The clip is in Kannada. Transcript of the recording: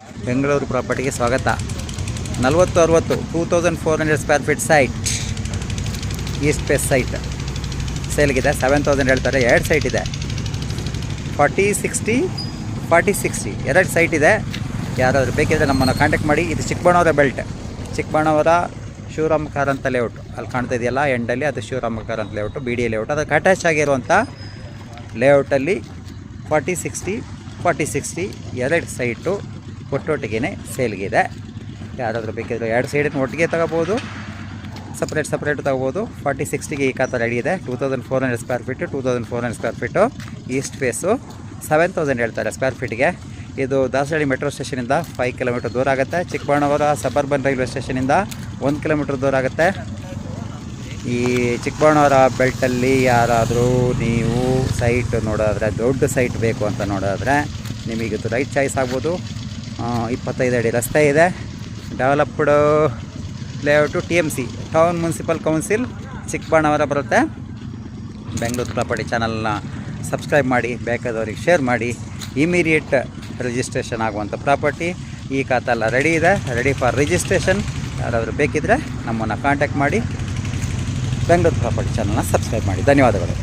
ಬೆಂಗಳೂರು ಪ್ರಾಪರ್ಟಿಗೆ ಸ್ವಾಗತ. 40-60 2400 square feet site, east face site ಸೇಲ್ಗಿದೆ. 7000 ಹೇಳ್ತಾರೆ. 2 ಸೈಟ್ ಇದೆ. 40-60 2 ಸೈಟ್ ಇದೆ. ಯಾರಾದರೂ ಬೇಕಿದ್ರೆ ನಮ್ಮನ್ನು ಕಾಂಟ್ಯಾಕ್ಟ್ ಮಾಡಿ. ಇದು ಚಿಕ್ಕಬಳ್ಳಾಪುರ ಬೆಲ್ಟ್, ಚಿಕ್ಕಬಳ್ಳಾಪುರ ಶಿವರಾಮ ಕಾರಂತ ಲೇಔಟ್ ಅಲ್ಲಿ ಕಾಣ್ತಾ ಇದೆಯಲ್ಲ ಎಂಡಲ್ಲಿ, ಅದು Shivarama Karanth layout, B D A layout. ಅದಕ್ಕೆ ಅಟ್ಯಾಚ್ ಆಗಿರುವಂಥ ಲೇಔಟಲ್ಲಿ 40-60 2 ಸೈಟು ಒಟ್ಟೊಟ್ಟಿಗೆ ಸೇಲ್ಗಿದೆ. ಯಾರಾದರೂ ಬೇಕಿದ್ರೆ 2 ಸೈಡನ್ನು ಒಟ್ಟಿಗೆ ತಗೋಬೋದು, ಸಪ್ರೇಟ್ ತಗೋಬೋದು. 40-60ಗೆ ಈ ಖಾತ ರೆಡಿ ಇದೆ. 2400 square feet, 2400 square feet east face. 7000 ಹೇಳ್ತಾರೆ ಸ್ಕ್ವೇರ್ ಫೀಟಿಗೆ. ಇದು ದಾಸರಳ್ಳಿ ಮೆಟ್ರೋ ಸ್ಟೇಷನಿಂದ 5 ಕಿಲೋಮೀಟರ್ ದೂರ ಆಗುತ್ತೆ. ಚಿಕ್ಕಬಳ್ಳಾಪುರ ಸಬರ್ಬನ್ ರೈಲ್ವೆ ಸ್ಟೇಷನಿಂದ 1 ಕಿಲೋಮೀಟರ್ ದೂರ ಆಗುತ್ತೆ. ಈ ಚಿಕ್ಕಬಳ್ಳಾಪುರ ಬೆಲ್ಟಲ್ಲಿ ಯಾರಾದರೂ ನೀವು ಸೈಟ್ ನೋಡೋದ್ರೆ, ದೊಡ್ಡ ಸೈಟ್ ಬೇಕು ಅಂತ ನೋಡೋದ್ರೆ ನಿಮಗಿದು ರೈಟ್ ಚಾಯ್ಸ್ ಆಗ್ಬೋದು. 25 ಅಡಿ ರಸ್ತೆ ಇದೆ. Developed layout, TMC town municipal council Chikkaballapur ಬರುತ್ತೆ. ಬೆಂಗಳೂರು ಪ್ರಾಪರ್ಟಿ ಚಾನಲ್ನ ಸಬ್ಸ್ಕ್ರೈಬ್ ಮಾಡಿ, ಬೇಕಾದವ್ರಿಗೆ ಶೇರ್ ಮಾಡಿ. ಇಮಿಡಿಯೇಟ್ ರಿಜಿಸ್ಟ್ರೇಷನ್ ಆಗುವಂಥ ಪ್ರಾಪರ್ಟಿ. ಈ ಖಾತೆ ಎಲ್ಲ ರೆಡಿ ಇದೆ, ರೆಡಿ ಫಾರ್ ರಿಜಿಸ್ಟ್ರೇಷನ್. ಯಾರಾದರೂ ಬೇಕಿದ್ದರೆ ನಮ್ಮನ್ನು ಕಾಂಟ್ಯಾಕ್ಟ್ ಮಾಡಿ. ಬೆಂಗಳೂರು ಪ್ರಾಪರ್ಟಿ ಚಾನಲ್ನ ಸಬ್ಸ್ಕ್ರೈಬ್ ಮಾಡಿ. ಧನ್ಯವಾದಗಳು.